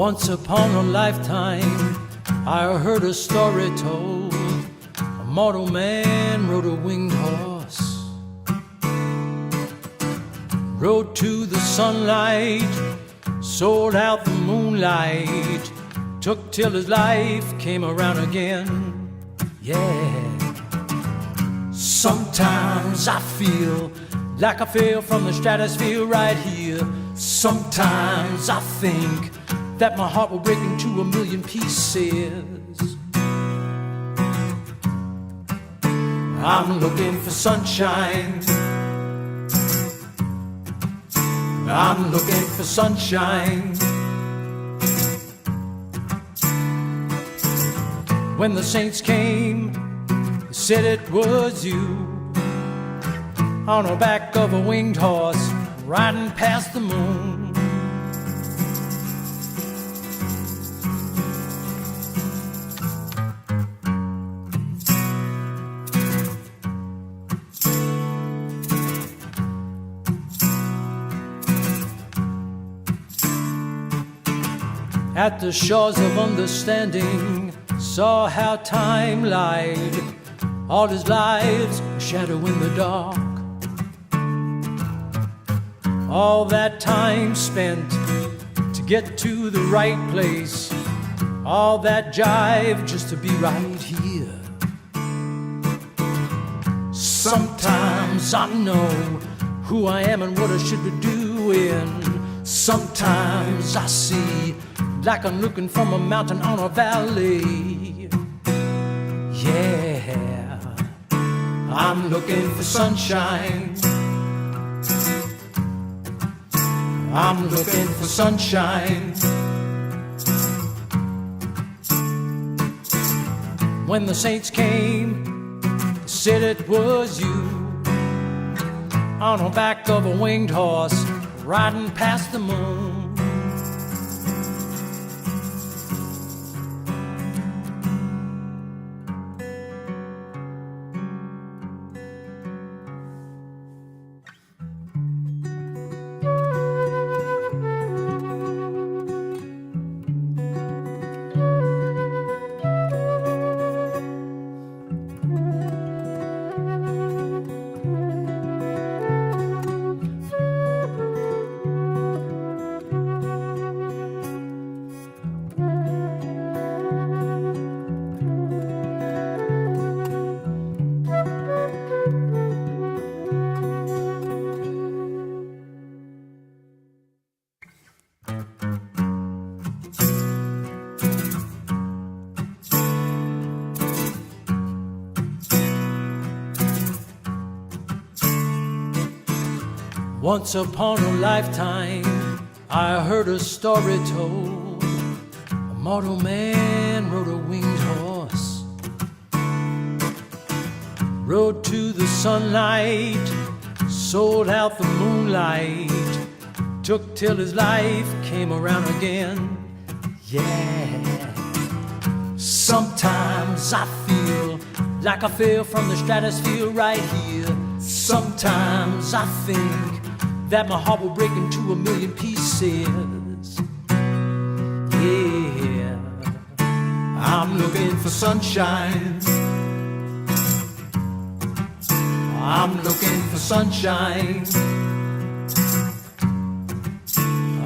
Once upon a lifetime, I heard a story told. A mortal man rode a winged horse, rode to the sunlight, sold out the moonlight, took till his life came around again. Yeah. Sometimes I feel like I fell from the stratosphere right here. Sometimes I think that my heart will break into a million pieces. I'm looking for sunshine. I'm looking for sunshine. When the saints came, they said it was you, on the back of a winged horse, riding past the moon. At the shores of understanding, saw how time lied, all his lives a shadow in the dark. All that time spent to get to the right place, all that jive just to be right here. Sometimes I know who I am and what I should be doing. Sometimes I see like I'm looking from a mountain on a valley. Yeah, I'm looking for sunshine. I'm looking for sunshine. When the saints came, they said it was you, on the back of a winged horse, riding past the moon. Once upon a lifetime, I heard a story told. A mortal man rode a winged horse, rode to the sunlight, sold out the moonlight, took till his life came around again. Yeah. Sometimes I feel like I fell from the stratosphere right here. Sometimes I think that my heart will break into a million pieces. Yeah, I'm looking for sunshine. I'm looking for sunshine.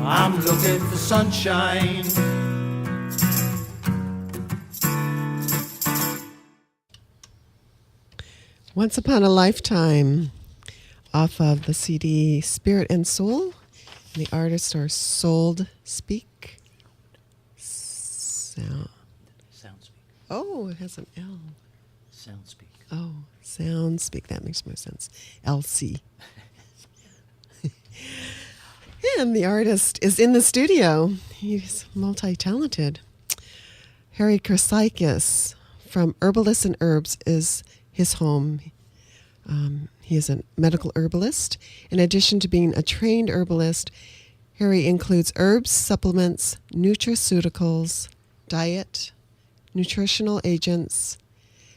I'm looking for sunshine. Once Upon a Lifetime, off of the CD Spirit and Soul. And the artists are Sold Speak. Sound Speak. Oh, it has an L. Sound Speak. Oh, Sound Speak. That makes more sense. LC. And the artist is in the studio. He's multi-talented. Harry Chrissakis from Herbalist and Herbs is his home. He is a medical herbalist. In addition to being a trained herbalist, Harry includes herbs, supplements, nutraceuticals, diet, nutritional agents,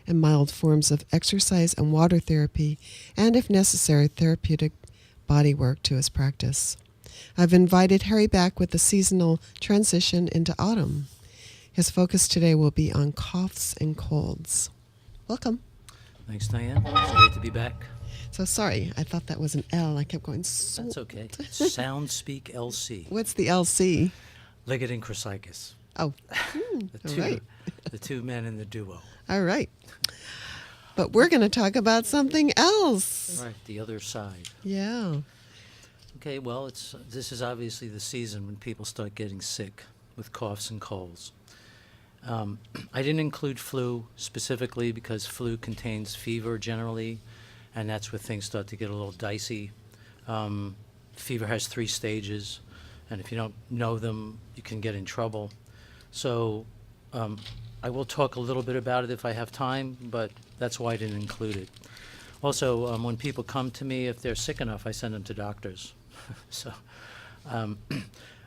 and mild forms of exercise and water therapy, and if necessary, therapeutic body work to his practice. I've invited Harry back with the seasonal transition into autumn. His focus today will be on coughs and colds. Welcome. Thanks, Diane. It's great to be back. So sorry, I thought that was an L. I kept going, so. That's okay. Soundspeak LC. What's the LC? Liggett and Chrissakis. Oh, all right. The two men in the duo. All right. But we're going to talk about something else. Right, the other side. Yeah. Okay, well, this is obviously the season when people start getting sick with coughs and colds. I didn't include flu specifically because flu contains fever generally, and that's where things start to get a little dicey. Fever has 3 stages, and if you don't know them, you can get in trouble. So I will talk a little bit about it if I have time, but that's why I didn't include it. Also, when people come to me, if they're sick enough, I send them to doctors. So,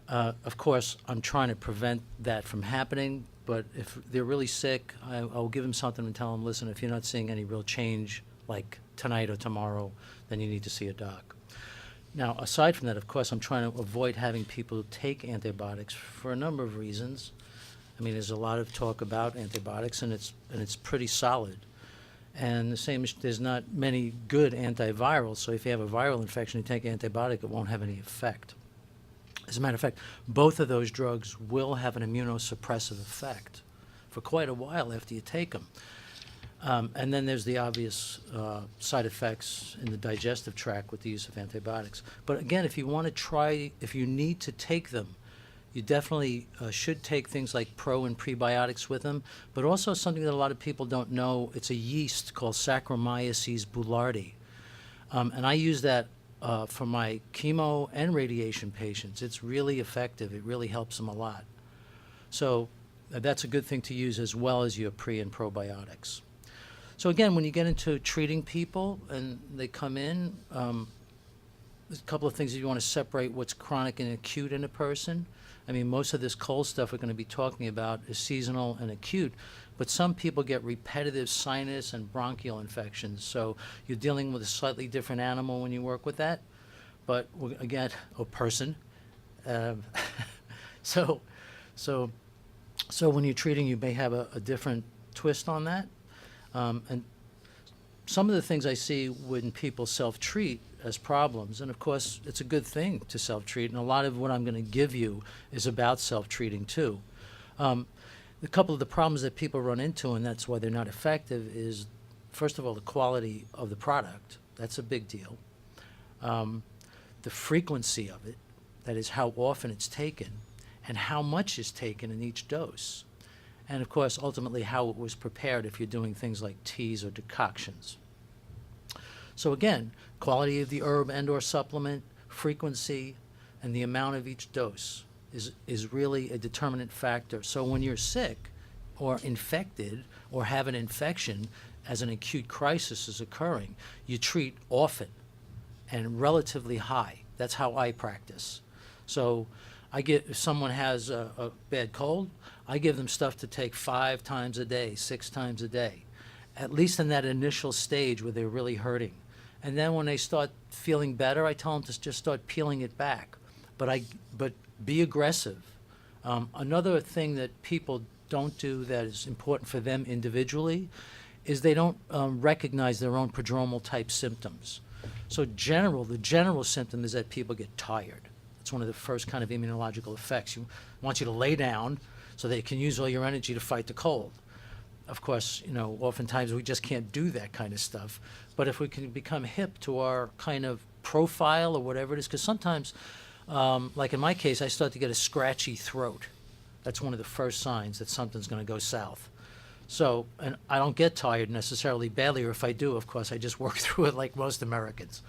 of course, I'm trying to prevent that from happening, but if they're really sick, I'll give them something and tell them, listen, if you're not seeing any real change, like tonight or tomorrow, then you need to see a doc. Now, aside from that, of course, I'm trying to avoid having people take antibiotics for a number of reasons. I mean, there's a lot of talk about antibiotics, and it's pretty solid. And the same is, there's not many good antivirals, so if you have a viral infection, you take an antibiotic, it won't have any effect. As a matter of fact, both of those drugs will have an immunosuppressive effect for quite a while after you take them. And then there's the obvious side effects in the digestive tract with the use of antibiotics. But again, if you want to try, if you need to take them, you definitely should take things like pro and prebiotics with them, but also something that a lot of people don't know, it's a yeast called Saccharomyces boulardii. And I use that for my chemo and radiation patients. It's really effective. It really helps them a lot. So that's a good thing to use as well as your pre and probiotics. So again, when you get into treating people and they come in, there's a couple of things that you want to separate what's chronic and acute in a person. I mean, most of this cold stuff we're going to be talking about is seasonal and acute, but some people get repetitive sinus and bronchial infections. So you're dealing with a slightly different animal when you work with that, but again, a person. So when you're treating, you may have a different twist on that. And some of the things I see when people self-treat as problems, and of course it's a good thing to self-treat, and a lot of what I'm going to give you is about self-treating too. A couple of the problems that people run into, and that's why they're not effective, is first of all the quality of the product. That's a big deal. The frequency of it, that is how often it's taken, and how much is taken in each dose. And of course, ultimately, how it was prepared if you're doing things like teas or decoctions. So again, quality of the herb and or supplement, frequency, and the amount of each dose is really a determinant factor. So when you're sick or infected or have an infection as an acute crisis is occurring, you treat often and relatively high. That's how I practice. So if someone has a bad cold, I give them stuff to take 5 times a day, 6 times a day, at least in that initial stage where they're really hurting. And then when they start feeling better, I tell them to just start peeling it back. But be aggressive. Another thing that people don't do that is important for them individually is they don't recognize their own prodromal type symptoms. So the general symptom is that people get tired. It's one of the first kind of immunological effects. You want you to lay down so they can use all your energy to fight the cold. Of course, oftentimes we just can't do that kind of stuff. But if we can become hip to our kind of profile or whatever it is, because sometimes, like in my case, I start to get a scratchy throat. That's one of the first signs that something's going to go south. So, and I don't get tired necessarily badly, or if I do, of course, I just work through it like most Americans.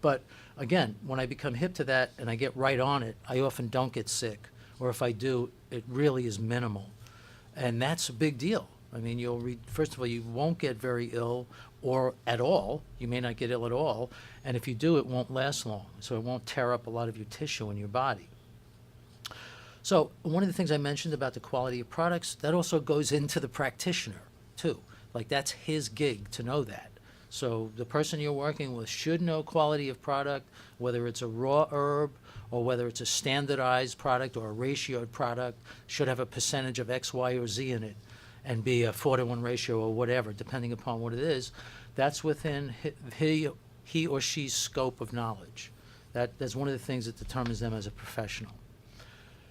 But again, when I become hip to that and I get right on it, I often don't get sick. Or if I do, it really is minimal. And that's a big deal. I mean, first of all, you won't get very ill or at all. You may not get ill at all. And if you do, it won't last long. So it won't tear up a lot of your tissue in your body. So one of the things I mentioned about the quality of products, that also goes into the practitioner too. Like that's his gig to know that. So the person you're working with should know quality of product, whether it's a raw herb or whether it's a standardized product or a ratioed product, should have a percentage of X, Y, or Z in it and be a 4-to-1 ratio or whatever, depending upon what it is, that's within he or she's scope of knowledge. That's one of the things that determines them as a professional.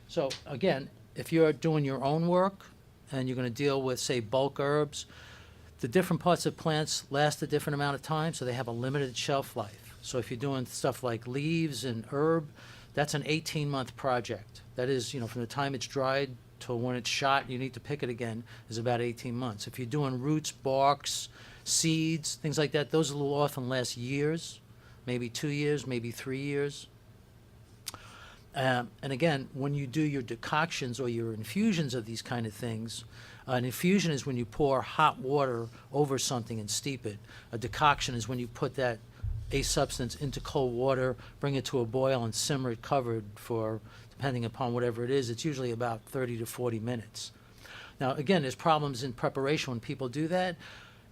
So again, if you're doing your own work and you're going to deal with, say, bulk herbs, the different parts of plants last a different amount of time, so they have a limited shelf life. So if you're doing stuff like leaves and herb, that's an 18-month project. That is, from the time it's dried till when it's shot, you need to pick it again, is about 18 months. If you're doing roots, barks, seeds, things like that, those will often last years, maybe 2 years, maybe 3 years. And again, when you do your decoctions or your infusions of these kind of things, an infusion is when you pour hot water over something and steep it. A decoction is when you put a substance into cold water, bring it to a boil, and simmer it covered for, depending upon whatever it is, it's usually about 30 to 40 minutes. Now, again, there's problems in preparation when people do that.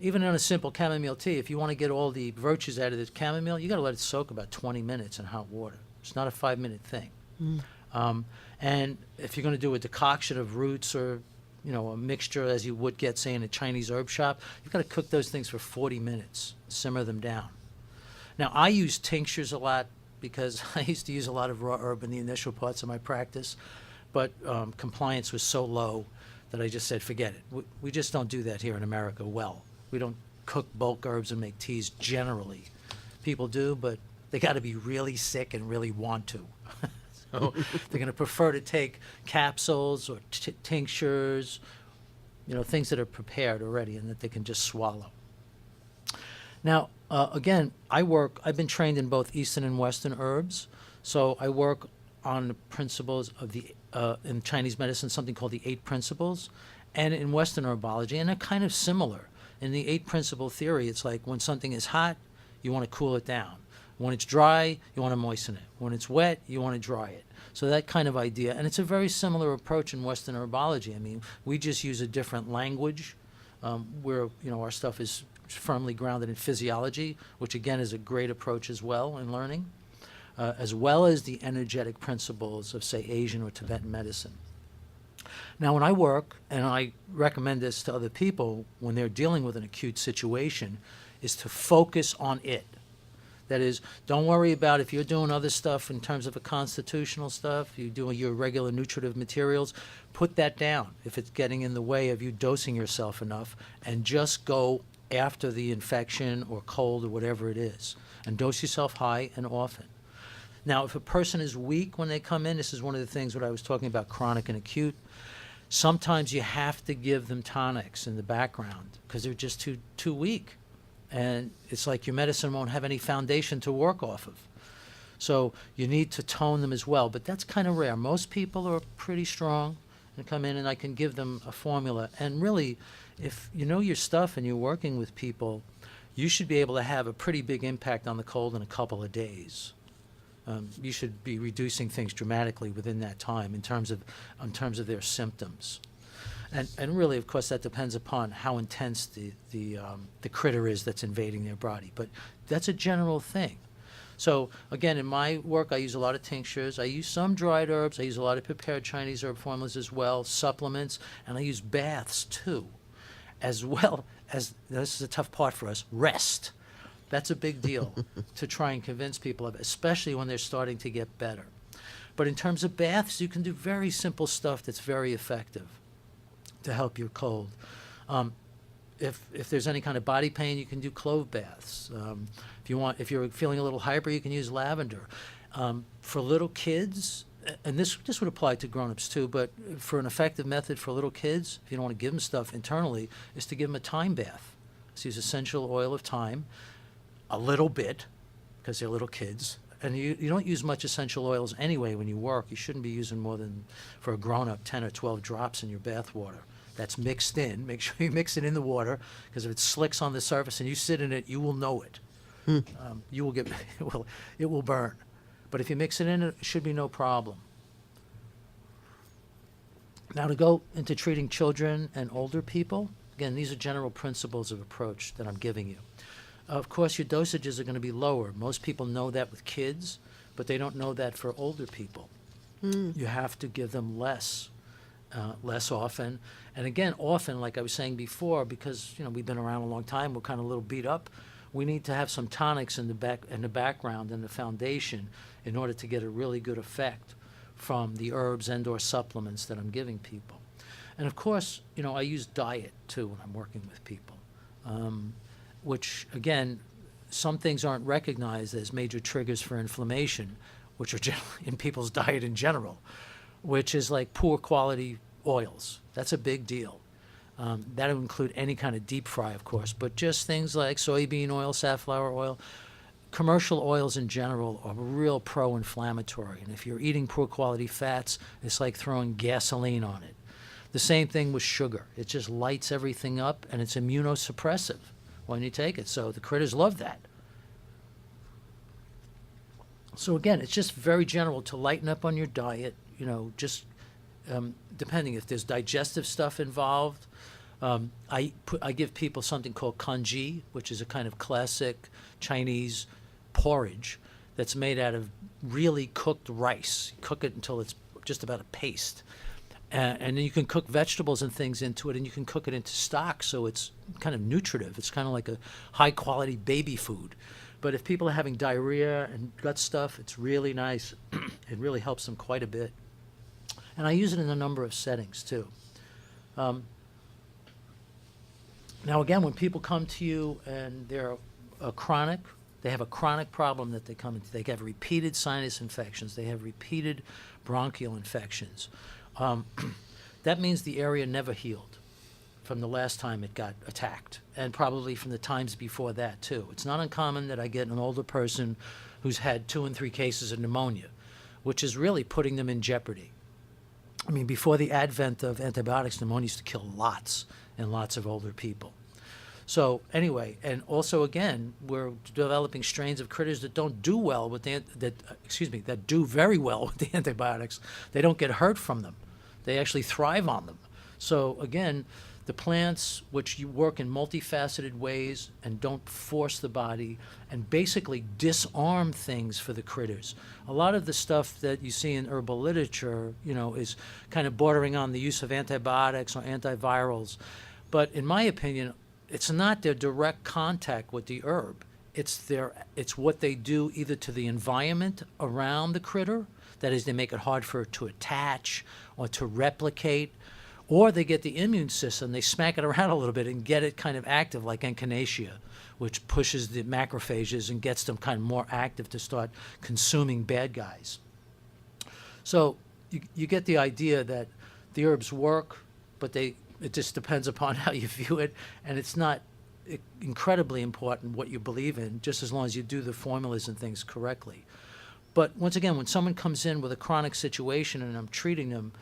Even in a simple chamomile tea, if you want to get all the virtues out of the chamomile, you got to let it soak about 20 minutes in hot water. It's not a 5-minute thing. And if you're going to do a decoction of roots or a mixture as you would get, say, in a Chinese herb shop, you've got to cook those things for 40 minutes, simmer them down. Now, I use tinctures a lot because I used to use a lot of raw herb in the initial parts of my practice, but compliance was so low that I just said, forget it. We just don't do that here in America well. We don't cook bulk herbs and make teas generally. People do, but they got to be really sick and really want to. So they're going to prefer to take capsules or tinctures, things that are prepared already and that they can just swallow. Now, again, I've been trained in both Eastern and Western herbs, so I work on the principles of in Chinese medicine, something called the 8 principles, and in Western herbology, and they're kind of similar. In the 8 principle theory, it's like when something is hot, you want to cool it down. When it's dry, you want to moisten it. When it's wet, you want to dry it. So that kind of idea, and it's a very similar approach in Western herbology. I mean, we just use a different language where, our stuff is firmly grounded in physiology, which again is a great approach as well in learning, as well as the energetic principles of, say, Asian or Tibetan medicine. Now, when I work, and I recommend this to other people when they're dealing with an acute situation, is to focus on it. That is, don't worry about if you're doing other stuff in terms of a constitutional stuff, you're doing your regular nutritive materials, put that down if it's getting in the way of you dosing yourself enough, and just go after the infection or cold or whatever it is, and dose yourself high and often. Now, if a person is weak when they come in, this is one of the things what I was talking about, chronic and acute, sometimes you have to give them tonics in the background because they're just too weak. And it's like your medicine won't have any foundation to work off of. So you need to tone them as well, but that's kind of rare. Most people are pretty strong and come in and I can give them a formula. And really, if you know your stuff and you're working with people, you should be able to have a pretty big impact on the cold in a couple of days. You should be reducing things dramatically within that time in terms of their symptoms. And really, of course, that depends upon how intense the critter is that's invading their body. But that's a general thing. So again, in my work, I use a lot of tinctures. I use some dried herbs. I use a lot of prepared Chinese herb formulas as well, supplements, and I use baths too, as well as, this is a tough part for us, rest. That's a big deal to try and convince people of, especially when they're starting to get better. But in terms of baths, you can do very simple stuff that's very effective to help your cold. If there's any kind of body pain, you can do clove baths. If you're feeling a little hyper, you can use lavender. For little kids, and this would apply to grown-ups too, but for an effective method for little kids, if you don't want to give them stuff internally, is to give them a thyme bath. So use essential oil of thyme, a little bit, because they're little kids. And you don't use much essential oils anyway when you work. You shouldn't be using more than, for a grown-up, 10 or 12 drops in your bath water. That's mixed in. Make sure you mix it in the water, because if it slicks on the surface and you sit in it, you will know it. You will get, it will burn. But if you mix it in, it should be no problem. Now to go into treating children and older people, again, these are general principles of approach that I'm giving you. Of course, your dosages are going to be lower. Most people know that with kids, but they don't know that for older people. You have to give them less often. And again, often, like I was saying before, because we've been around a long time, we're kind of a little beat up. We need to have some tonics in the background and the foundation in order to get a really good effect from the herbs and/or supplements that I'm giving people. And of course, I use diet too when I'm working with people, which again, some things aren't recognized as major triggers for inflammation, which are in people's diet in general, which is like poor quality oils. That's a big deal. That would include any kind of deep fry, of course, but just things like soybean oil, safflower oil. Commercial oils in general are real pro-inflammatory, and if you're eating poor quality fats, it's like throwing gasoline on it. The same thing with sugar. It just lights everything up, and it's immunosuppressive when you take it, so the critters love that. So again, it's just very general to lighten up on your diet, just depending if there's digestive stuff involved. I give people something called congee, which is a kind of classic Chinese porridge that's made out of really cooked rice. You cook it until it's just about a paste. And then you can cook vegetables and things into it, and you can cook it into stock, so it's kind of nutritive. It's kind of like a high-quality baby food. But if people are having diarrhea and gut stuff, it's really nice. It really helps them quite a bit. And I use it in a number of settings, too. Now, again, when people come to you and they have a chronic problem that they come into. They have repeated sinus infections. They have repeated bronchial infections. That means the area never healed from the last time it got attacked, and probably from the times before that, too. It's not uncommon that I get an older person who's had 2 and 3 cases of pneumonia, which is really putting them in jeopardy. I mean, before the advent of antibiotics, pneumonia used to kill lots and lots of older people. So anyway, and also again, we're developing strains of critters that don't do well with that do very well with the antibiotics. They don't get hurt from them. They actually thrive on them. So again, the plants, which you work in multifaceted ways and don't force the body and basically disarm things for the critters. A lot of the stuff that you see in herbal literature, is kind of bordering on the use of antibiotics or antivirals. But in my opinion, it's not their direct contact with the herb. It's what they do either to the environment around the critter, that is, they make it hard for it to attach or to replicate, or they get the immune system, they smack it around a little bit and get it kind of active, like echinacea, which pushes the macrophages and gets them kind of more active to start consuming bad guys. So you get the idea that the herbs work, but it just depends upon how you view it, and it's not incredibly important what you believe in, just as long as you do the formulas and things correctly. But once again, when someone comes in with a chronic situation and I'm treating them,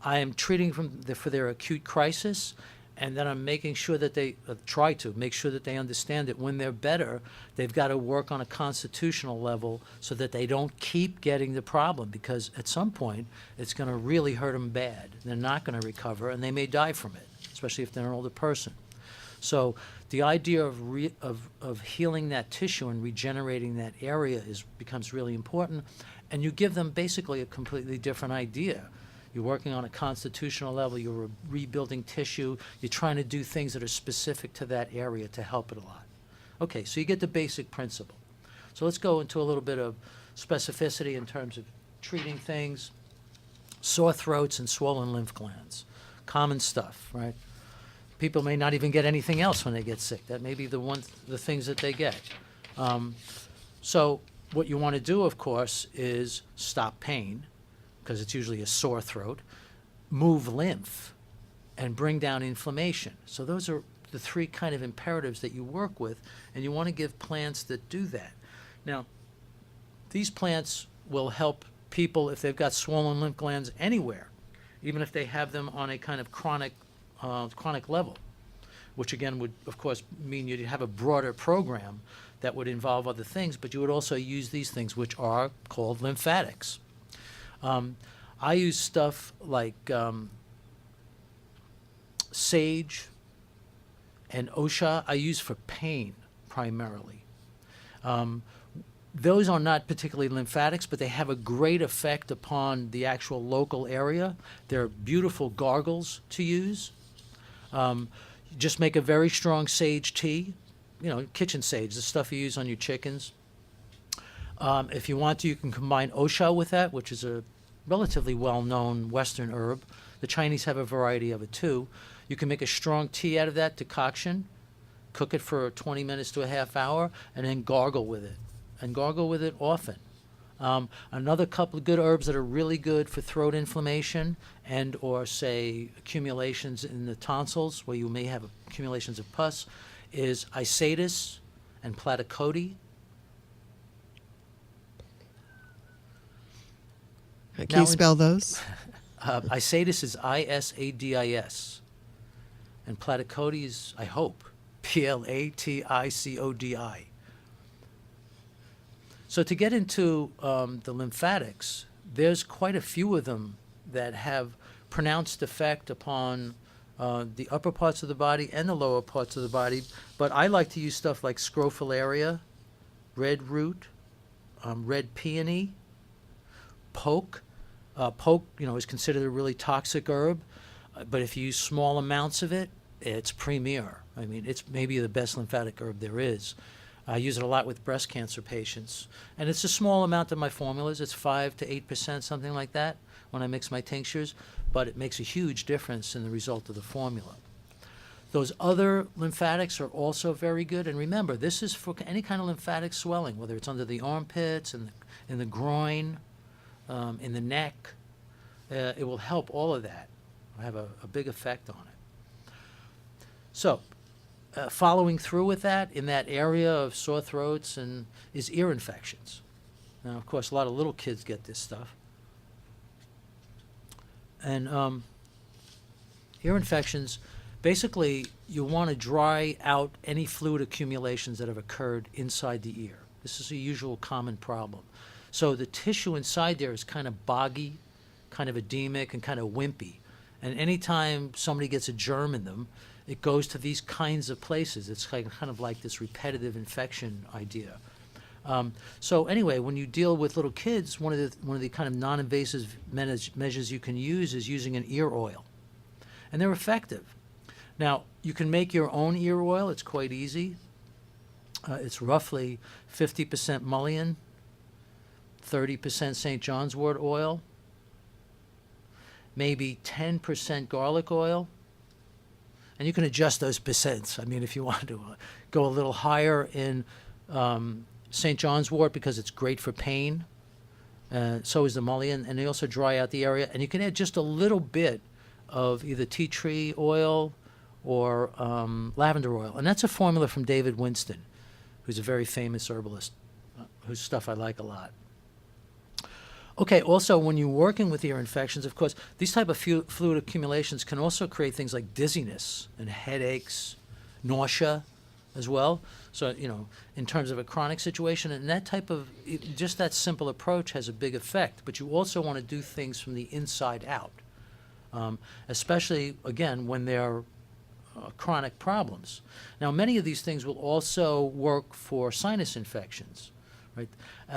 I am treating for their acute crisis, and then I'm making sure that they try to make sure that they understand that when they're better, they've got to work on a constitutional level so that they don't keep getting the problem, because at some point it's going to really hurt them bad. They're not going to recover, and they may die from it, especially if they're an older person. So the idea of healing that tissue and regenerating that area becomes really important, and you give them basically a completely different idea. You're working on a constitutional level, you're rebuilding tissue, you're trying to do things that are specific to that area to help it a lot. Okay, so you get the basic principle. So let's go into a little bit of specificity in terms of treating things. Sore throats and swollen lymph glands. Common stuff, right? People may not even get anything else when they get sick. That may be the things that they get. So what you want to do, of course, is stop pain, because it's usually a sore throat, move lymph, and bring down inflammation. So those are the 3 kind of imperatives that you work with, and you want to give plants that do that. Now, these plants will help people if they've got swollen lymph glands anywhere, even if they have them on a kind of chronic level, which again would, of course, mean you'd have a broader program that would involve other things, but you would also use these things, which are called lymphatics. I use stuff like sage and osha. I use for pain primarily. Those are not particularly lymphatics, but they have a great effect upon the actual local area. They're beautiful gargles to use. Just make a very strong sage tea, kitchen sage, the stuff you use on your chickens. If you want to, you can combine osha with that, which is a relatively well-known Western herb. The Chinese have a variety of it too. You can make a strong tea out of that decoction, cook it for 20 minutes to a half hour, and then gargle with it, and gargle with it often. Another couple of good herbs that are really good for throat inflammation and or, say, accumulations in the tonsils, where you may have accumulations of pus, is isatis and platycody. Can you spell those? Isatis is I-S-A-D-I-S. And platycody is, I hope, P-L-A-T-I-C-O-D-I. So to get into the lymphatics, there's quite a few of them that have pronounced effect upon the upper parts of the body and the lower parts of the body. But I like to use stuff like scrophularia, red root, red peony, poke. Poke, is considered a really toxic herb, but if you use small amounts of it, it's premier. I mean, it's maybe the best lymphatic herb there is. I use it a lot with breast cancer patients, and it's a small amount in my formulas. It's 5 to 8%, something like that, when I mix my tinctures, but it makes a huge difference in the result of the formula. Those other lymphatics are also very good, and remember, this is for any kind of lymphatic swelling, whether it's under the armpits, in the groin, in the neck. It will help all of that. It'll have a big effect on it. So, following through with that, in that area of sore throats is ear infections. Now, of course, a lot of little kids get this stuff. And ear infections, basically, you want to dry out any fluid accumulations that have occurred inside the ear. This is a usual common problem. So the tissue inside there is kind of boggy, kind of edemic, and kind of wimpy. And anytime somebody gets a germ in them, it goes to these kinds of places. It's kind of like this repetitive infection idea. So anyway, when you deal with little kids, one of the kind of non-invasive measures you can use is using an ear oil. And they're effective. Now, you can make your own ear oil. It's quite easy. It's roughly 50% mullein, 30% St. John's wort oil, maybe 10% garlic oil, and you can adjust those percents. I mean, if you want to go a little higher in St. John's wort because it's great for pain, so is the mullein, and they also dry out the area. And you can add just a little bit of either tea tree oil or lavender oil, and that's a formula from David Winston, who's a very famous herbalist, whose stuff I like a lot. Okay, also, when you're working with ear infections, of course, these type of fluid accumulations can also create things like dizziness and headaches, nausea as well. So, in terms of a chronic situation, and that type of, just that simple approach has a big effect. But you also want to do things from the inside out, especially, again, when they're chronic problems. Now, many of these things will also work for sinus infections, right?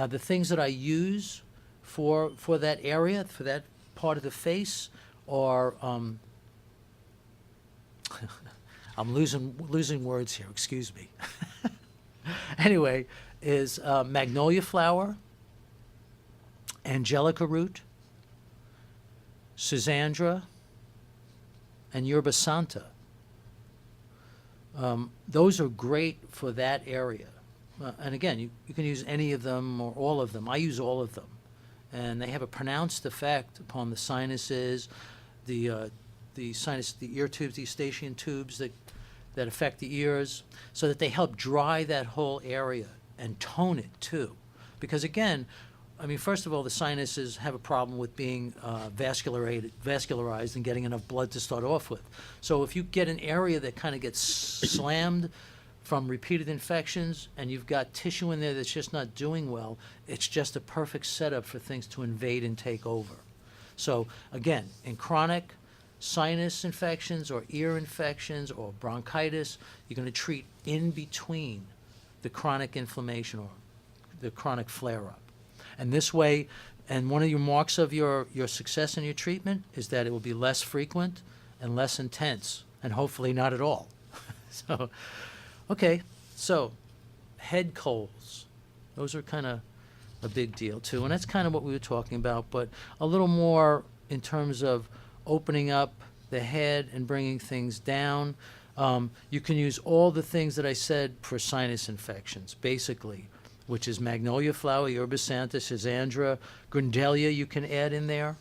The things that I use for that area, for that part of the face, are I'm losing words here. Excuse me. Anyway, is magnolia flower, angelica root, schisandra, and yerba santa. Those are great for that area. And again, you can use any of them or all of them. I use all of them. And they have a pronounced effect upon the sinuses, the ear tubes, the eustachian tubes that affect the ears, so that they help dry that whole area and tone it too. Because again, I mean, first of all, the sinuses have a problem with being vascularized and getting enough blood to start off with. So if you get an area that kind of gets slammed from repeated infections, and you've got tissue in there that's just not doing well, it's just a perfect setup for things to invade and take over. So again, in chronic sinus infections or ear infections or bronchitis, you're going to treat in between the chronic inflammation or the chronic flare-up. And this way, and one of your marks of your success in your treatment is that it will be less frequent and less intense, and hopefully not at all. So, okay, so head colds. Those are kind of a big deal too, and that's kind of what we were talking about, but a little more in terms of opening up the head and bringing things down. You can use all the things that I said for sinus infections, basically, which is magnolia flower, yerba santa, schizandra, grindelia you can add in there.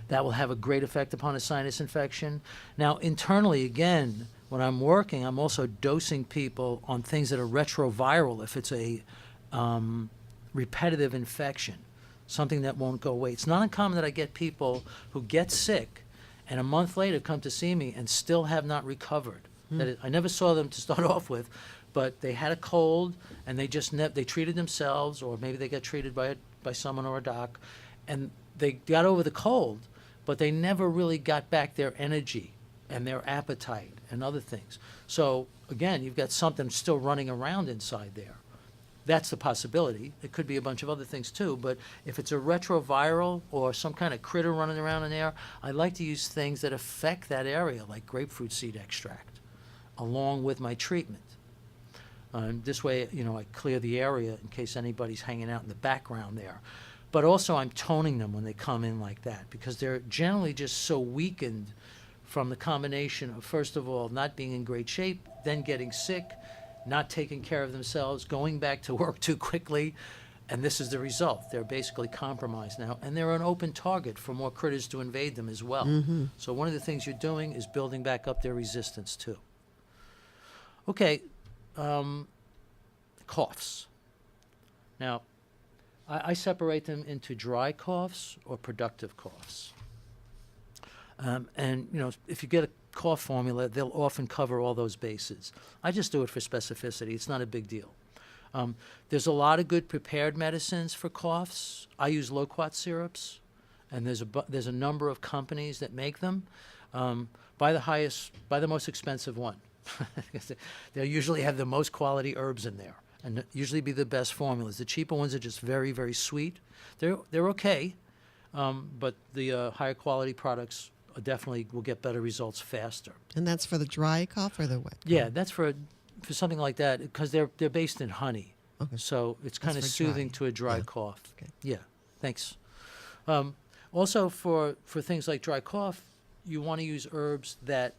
That will have a great effect upon a sinus infection. Now, internally, again, when I'm working, I'm also dosing people on things that are retroviral if it's a repetitive infection, something that won't go away. It's not uncommon that I get people who get sick and a month later come to see me and still have not recovered. That is, I never saw them to start off with, but they had a cold and they just they treated themselves, or maybe they got treated by someone or a doc, and they got over the cold, but they never really got back their energy and their appetite and other things. So again, you've got something still running around inside there. That's the possibility. It could be a bunch of other things too, but if it's a retroviral or some kind of critter running around in there, I like to use things that affect that area, like grapefruit seed extract, along with my treatment. This way, I clear the area in case anybody's hanging out in the background there. But also I'm toning them when they come in like that, because they're generally just so weakened from the combination of, first of all, not being in great shape, then getting sick, not taking care of themselves, going back to work too quickly, and this is the result. They're basically compromised now, and they're an open target for more critters to invade them as well. Mm-hmm. So one of the things you're doing is building back up their resistance too. Okay, coughs. Now, I separate them into dry coughs or productive coughs. And, if you get a cough formula, they'll often cover all those bases. I just do it for specificity. It's not a big deal. There's a lot of good prepared medicines for coughs. I use loquat syrups, and there's a number of companies that make them. Buy the most expensive one. They'll usually have the most quality herbs in there, and usually be the best formulas. The cheaper ones are just very, very sweet. They're okay, but the higher quality products definitely will get better results faster. And that's for the dry cough or the wet cough? Yeah, that's for something like that, because they're based in honey. Okay. So it's kind of soothing to a dry cough. Okay. Yeah, thanks. Also for things like dry cough, you want to use herbs that,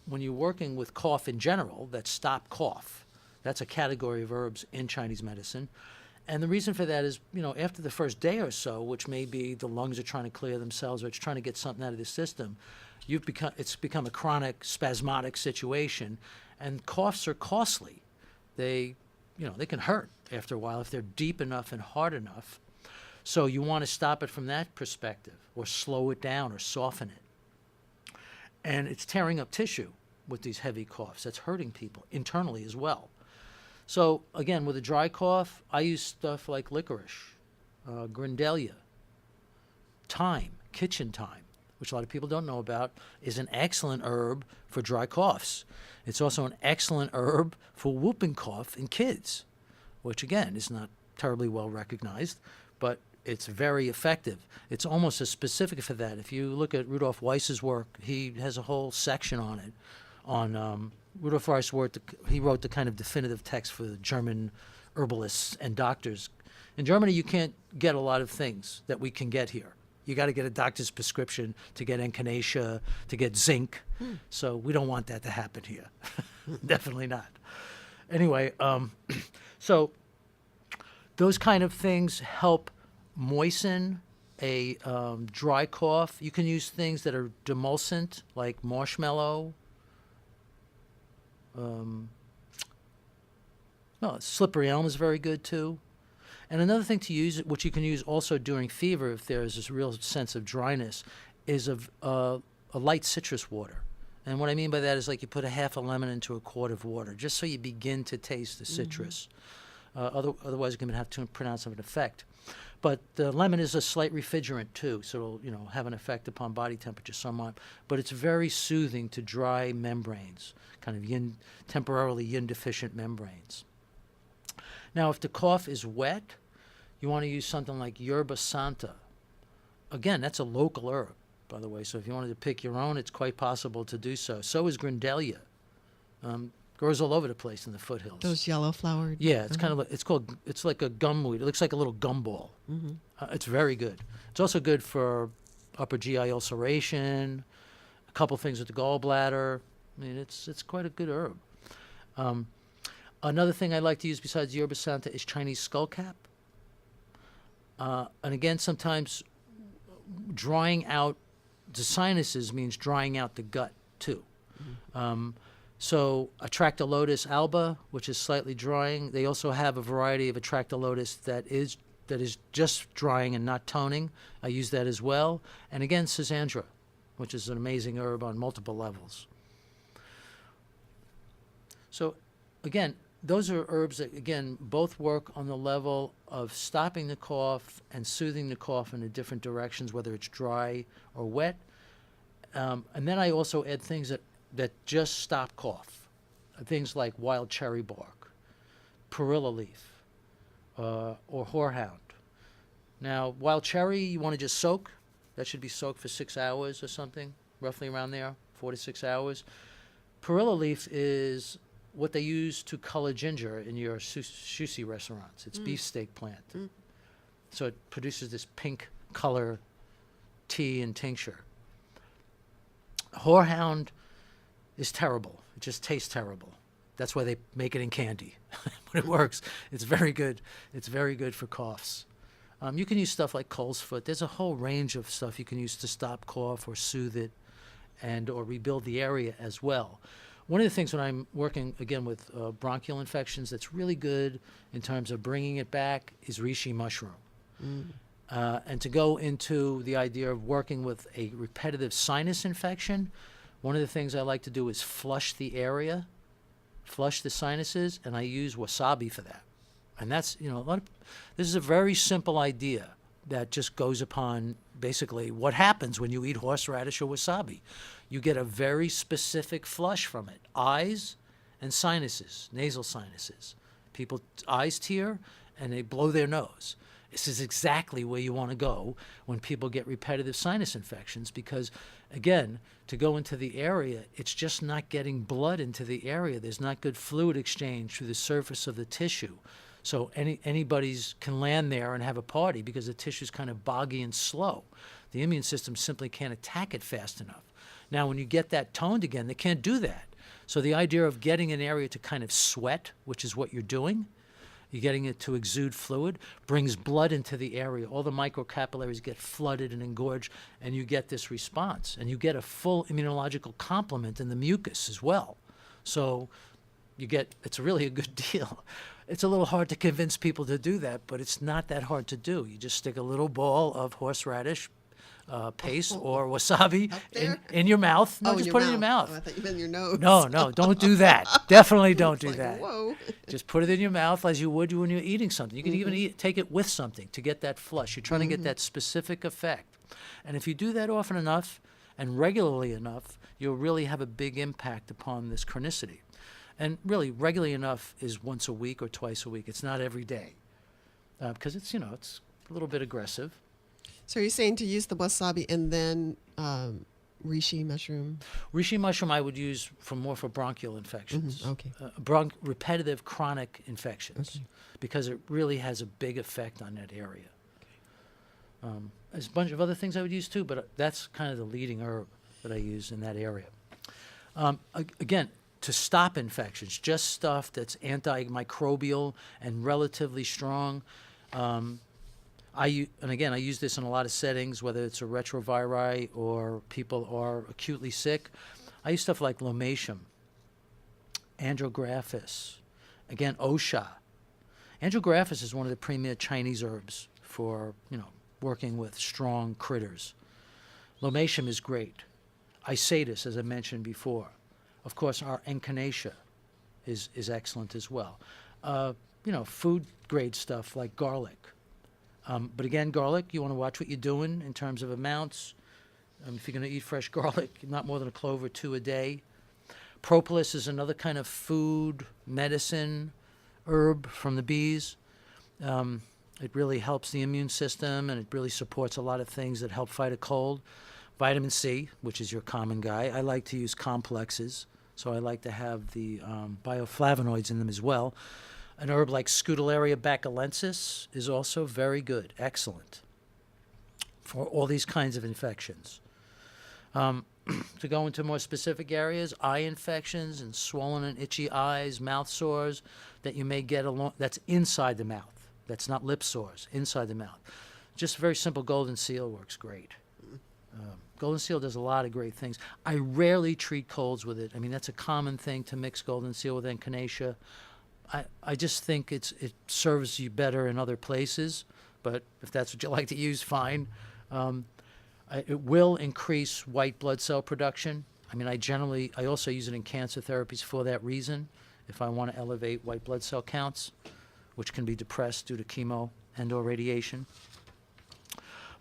when you're working with cough in general, that stop cough. That's a category of herbs in Chinese medicine. And the reason for that is, after the first day or so, which may be the lungs are trying to clear themselves or it's trying to get something out of the system, it's become a chronic spasmodic situation, and coughs are costly. They can hurt after a while if they're deep enough and hard enough. So you want to stop it from that perspective, or slow it down or soften it. And it's tearing up tissue with these heavy coughs. That's hurting people internally as well. So again, with a dry cough, I use stuff like licorice, grindelia, thyme, kitchen thyme, which a lot of people don't know about, is an excellent herb for dry coughs. It's also an excellent herb for whooping cough in kids, which again is not terribly well recognized, but it's very effective. It's almost as specific for that. If you look at Rudolf Weiss's work, he has a whole section on it. Rudolf Weiss he wrote the kind of definitive text for the German herbalists and doctors. In Germany, you can't get a lot of things that we can get here. You got to get a doctor's prescription to get echinacea, to get zinc. So we don't want that to happen here. Definitely not. Anyway, so those kind of things help moisten a dry cough. You can use things that are demulcent, like marshmallow. Slippery elm is very good too. And another thing to use, which you can use also during fever if there's this real sense of dryness, is a light citrus water. And what I mean by that is, like, you put a half a lemon into a quart of water, just so you begin to taste the citrus. Otherwise, you're going to have too pronounced of an effect. But the lemon is a slight refrigerant too, so it'll have an effect upon body temperature somewhat. But it's very soothing to dry membranes, kind of temporarily yin deficient membranes. Now, if the cough is wet, you want to use something like yerba santa. Again, that's a local herb, by the way. So if you wanted to pick your own, it's quite possible to do so. So is grindelia. Grows all over the place in the foothills. Those yellow flowered. Yeah, it's kind of like, it's like a gumweed. It looks like a little gumball. It's very good. It's also good for upper GI ulceration, a couple things with the gallbladder. I mean, it's quite a good herb. Another thing I like to use besides yerba santa is Chinese skullcap. And again, sometimes drying out the sinuses means drying out the gut too. So Atractylotis alba, which is slightly drying. They also have a variety of Atractylotis that is just drying and not toning. I use that as well. And again, Schisandra, which is an amazing herb on multiple levels. So again, those are herbs that, again, both work on the level of stopping the cough and soothing the cough in the different directions, whether it's dry or wet. And then I also add things that just stop cough. Things like wild cherry bark, perilla leaf, or horehound. Now, wild cherry, you want to just soak. That should be soaked for 6 hours or something, roughly around there, 4 to 6 hours. Perilla leaf is what they use to color ginger in your sushi restaurants. It's beefsteak plant. So it produces this pink color tea and tincture. Horehound is terrible. It just tastes terrible. That's why they make it in candy. But it works. It's very good. It's very good for coughs. You can use stuff like cole's foot. There's a whole range of stuff you can use to stop cough or soothe it or rebuild the area as well. One of the things when I'm working, again, with bronchial infections that's really good in terms of bringing it back is reishi mushroom. And to go into the idea of working with a repetitive sinus infection, one of the things I like to do is flush the area, flush the sinuses, and I use wasabi for that. And that's, this is a very simple idea that just goes upon basically what happens when you eat horseradish or wasabi. You get a very specific flush from it. Eyes and sinuses, nasal sinuses. People's eyes tear and they blow their nose. This is exactly where you want to go when people get repetitive sinus infections because, again, to go into the area, it's just not getting blood into the area. There's not good fluid exchange through the surface of the tissue. So anybody's can land there and have a party because the tissue's kind of boggy and slow. The immune system simply can't attack it fast enough. Now, when you get that toned again, they can't do that. So the idea of getting an area to kind of sweat, which is what you're doing, you're getting it to exude fluid, brings blood into the area. All the microcapillaries get flooded and engorged, and you get this response. And you get a full immunological complement in the mucus as well. So it's really a good deal. It's a little hard to convince people to do that, but it's not that hard to do. You just stick a little ball of horseradish paste or wasabi in your mouth. No, just put it in your mouth. Oh, I thought you meant your nose. No, don't do that. Definitely don't do Like, that. whoa. Just put it in your mouth as you would when you're eating something. You can even take it with something to get that flush. You're trying to get that specific effect. And if you do that often enough and regularly enough, you'll really have a big impact upon this chronicity. And really, regularly enough is once a week or twice a week. It's not every day because it's a little bit aggressive. So you're saying to use the wasabi and then reishi mushroom? Reishi mushroom I would use more for bronchial infections. Okay. Repetitive chronic infections because it really has a big effect on that area. There's a bunch of other things I would use too, but that's kind of the leading herb that I use in that area. Again, to stop infections, just stuff that's antimicrobial and relatively strong. I use this in a lot of settings, whether it's a retrovirus or people are acutely sick. I use stuff like lomatium, andrographis, again, osha. Andrographis is one of the premier Chinese herbs for, working with strong critters. Lomatium is great. Isatis, as I mentioned before. Of course, our echinacea is excellent as well. Food grade stuff like garlic. But again, garlic, you want to watch what you're doing in terms of amounts. If you're going to eat fresh garlic, not more than a clove or two a day. Propolis is another kind of food, medicine herb from the bees. It really helps the immune system, and it really supports a lot of things that help fight a cold. Vitamin C, which is your common guy. I like to use complexes, so I like to have the bioflavonoids in them as well. An herb like Scutellaria bacillensis is also very good, excellent for all these kinds of infections. To go into more specific areas, eye infections and swollen and itchy eyes, mouth sores that you may get along, that's inside the mouth. That's not lip sores, inside the mouth. Just very simple golden seal works great. Golden seal does a lot of great things. I rarely treat colds with it. I mean, that's a common thing to mix golden seal with echinacea. I just think it serves you better in other places, but if that's what you like to use, fine. It will increase white blood cell production. I mean, I also use it in cancer therapies for that reason, if I want to elevate white blood cell counts, which can be depressed due to chemo and/or radiation.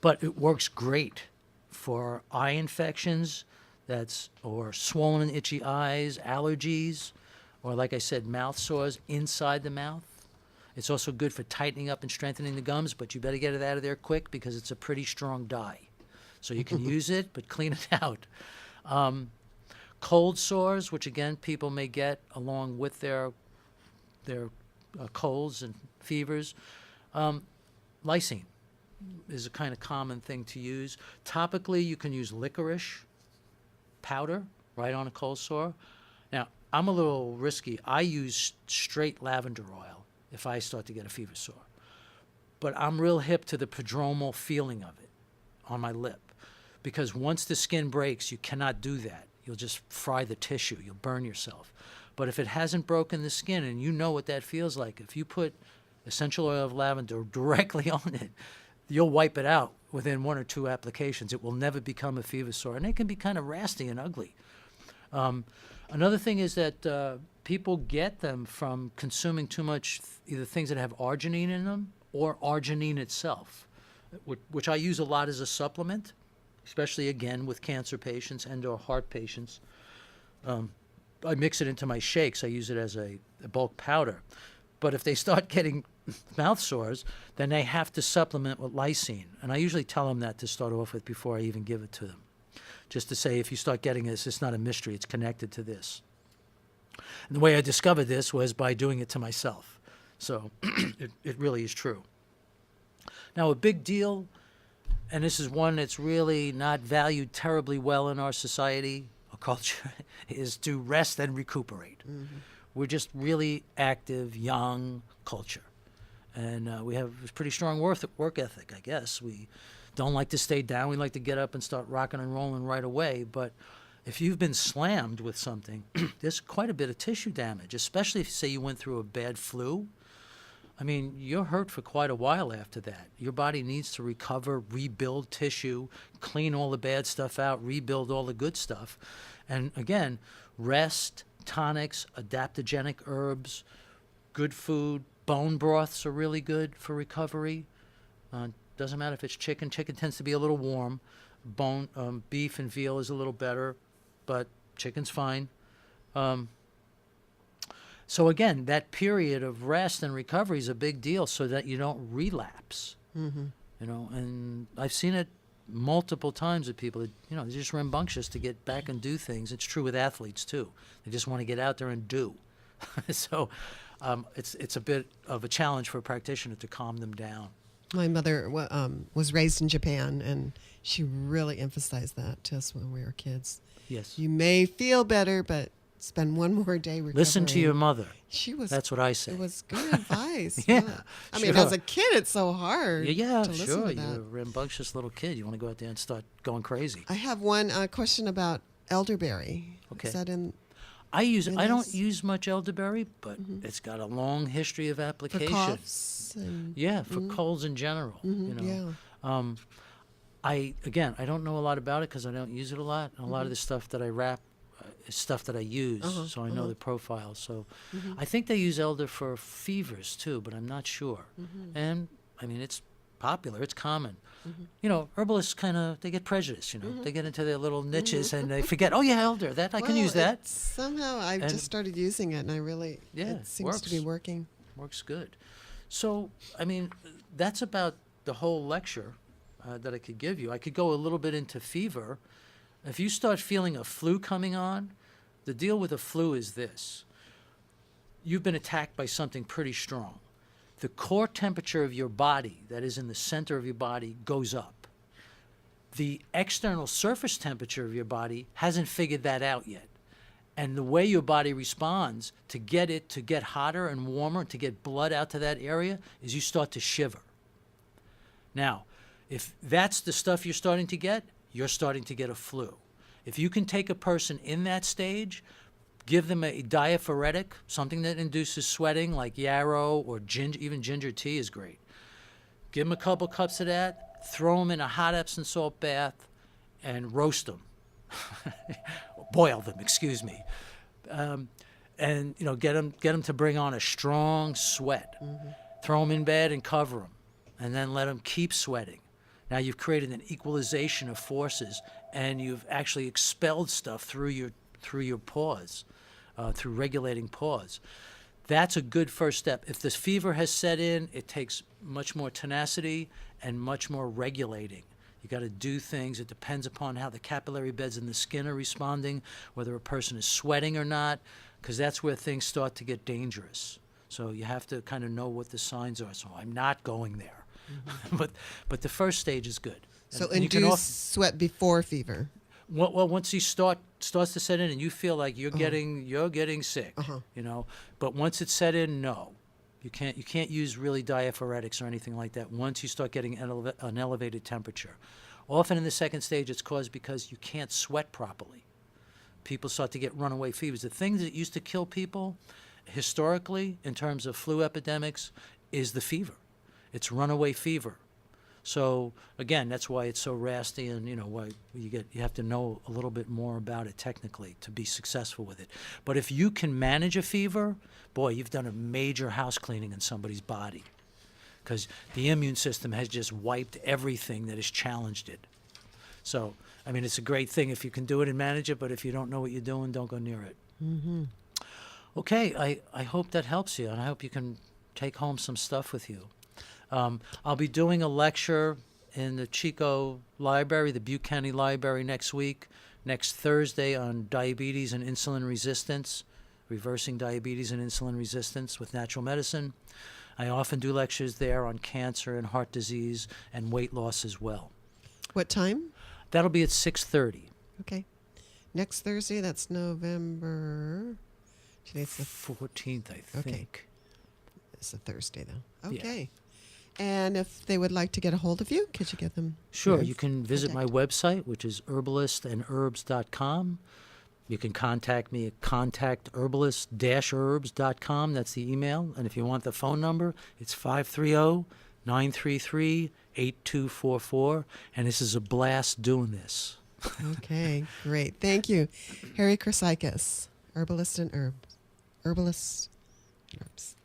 But it works great for eye infections, or swollen and itchy eyes, allergies, or like I said, mouth sores inside the mouth. It's also good for tightening up and strengthening the gums, but you better get it out of there quick because it's a pretty strong dye. So you can use it, but clean it out. Cold sores, which again people may get along with their colds and fevers. Lysine is a kind of common thing to use. Topically, you can use licorice powder right on a cold sore. Now, I'm a little risky. I use straight lavender oil if I start to get a fever sore. But I'm real hip to the prodromal feeling of it on my lip, because once the skin breaks, you cannot do that. You'll just fry the tissue. You'll burn yourself. But if it hasn't broken the skin, and you know what that feels like, if you put essential oil of lavender directly on it, you'll wipe it out within 1 or 2 applications. It will never become a fever sore, and it can be kind of rasty and ugly. Another thing is that people get them from consuming too much either things that have arginine in them or arginine itself, which I use a lot as a supplement, especially, again, with cancer patients and or heart patients. I mix it into my shakes. I use it as a bulk powder. But if they start getting mouth sores, then they have to supplement with lysine. And I usually tell them that to start off with before I even give it to them. Just to say, if you start getting this, it's not a mystery. It's connected to this. And the way I discovered this was by doing it to myself. So it really is true. Now, a big deal, and this is one that's really not valued terribly well in our society or culture, is to rest and recuperate. Mm-hmm. We're just really active, young culture. And we have a pretty strong work ethic, I guess. We don't like to stay down. We like to get up and start rocking and rolling right away. But if you've been slammed with something, there's quite a bit of tissue damage, especially if, say, you went through a bad flu. I mean, you're hurt for quite a while after that. Your body needs to recover, rebuild tissue, clean all the bad stuff out, rebuild all the good stuff. And again, rest, tonics, adaptogenic herbs, good food, bone broths are really good for recovery. Doesn't matter if it's chicken. Chicken tends to be a little warm. Beef and veal is a little better, but chicken's fine. So again, that period of rest and recovery is a big deal so that you don't relapse. Mm-hmm. You know, and I've seen it multiple times with people that, you know, they're just rambunctious to get back and do things. It's true with athletes too. They just want to get out there and do. So it's a bit of a challenge for a practitioner to calm them down. My mother was raised in Japan, and she really emphasized that to us when we were kids. Yes. You may feel better, but spend one more day recovering. Listen to your mother. That's what I say. It was good advice. Yeah. I mean, sure. As a kid, it's so hard. Yeah, to sure. Listen to You're a that. rambunctious little kid. You want to go out there and start going crazy. I have one question about elderberry. Okay. Is that in? I don't this? use much elderberry, but it's got a long history of application. For coughs and, Yeah, for colds in general. You know. Yeah. I don't know a lot about it because I don't use it a lot. And a lot of the stuff that I wrap is stuff that I use, so I know the profile. So I think they use elder for fevers too, but I'm not sure. And I mean, it's popular, it's common. You know, herbalists they get prejudiced, you know. They get into their little niches and they forget, oh yeah, elder, I can use that. Somehow I just started using it, and I really, Yeah, it seems to be works. working. Works good. So, I mean, that's about the whole lecture that I could give you. I could go a little bit into fever. If you start feeling a flu coming on, the deal with a flu is this. You've been attacked by something pretty strong. The core temperature of your body, that is in the center of your body, goes up. The external surface temperature of your body hasn't figured that out yet. And the way your body responds to get it to get hotter and warmer, to get blood out to that area, is you start to shiver. Now, if that's the stuff you're starting to get, you're starting to get a flu. If you can take a person in that stage, give them a diaphoretic, something that induces sweating like yarrow or ginger, even ginger tea is great. Give them a couple cups of that, throw them in a hot Epsom salt bath, and roast them. Boil them, excuse me. And, you know, get them to bring on a strong sweat. Mm-hmm. Throw them in bed and cover them, and then let them keep sweating. Now you've created an equalization of forces, and you've actually expelled stuff through your pores, through regulating pores. That's a good first step. If this fever has set in, it takes much more tenacity and much more regulating. You got to do things. It depends upon how the capillary beds in the skin are responding, whether a person is sweating or not, because that's where things start to get dangerous. So you have to kind of know what the signs are. So I'm not going there. Mm-hmm. But the first stage is good. So and induce sweat before fever. Well, once you starts to set in and you feel like you're getting sick, you know, but once it's set in, no. You can't use really diaphoretics or anything like that once you start getting an elevated temperature. Often in the second stage, it's caused because you can't sweat properly. People start to get runaway fevers. The things that used to kill people historically in terms of flu epidemics is the fever. It's runaway fever. So again, that's why it's so nasty, and you know why you have to know a little bit more about it technically to be successful with it. But if you can manage a fever, boy, you've done a major house cleaning in somebody's body, because the immune system has just wiped everything that has challenged it. So I mean, it's a great thing if you can do it and manage it. But if you don't know what you're doing, don't go near it. Mm-hmm. Okay, I hope that helps you, and I hope you can take home some stuff with you. I'll be doing a lecture in the CHICO library, the Butte County Library, next Thursday, on diabetes and insulin resistance, reversing diabetes and insulin resistance with natural medicine. I often do lectures there on cancer and heart disease and weight loss as well. What time? That'll be at 6:30. Okay. Next Thursday, that's November... Today's the 14th, I think. Okay. It's a Thursday, though. Okay. Yeah. And if they would like to get a hold of you, could you get them? Sure. You can visit my website, which is herbalistandherbs.com. You can contact me at contactherbalist-herbs.com. That's the email. And if you want the phone number, it's 530-933-8244. And this is a blast doing this. Okay, great. Thank you. Harry Chrissakis, Herbalist and Herbs. Herbalist and Herbs.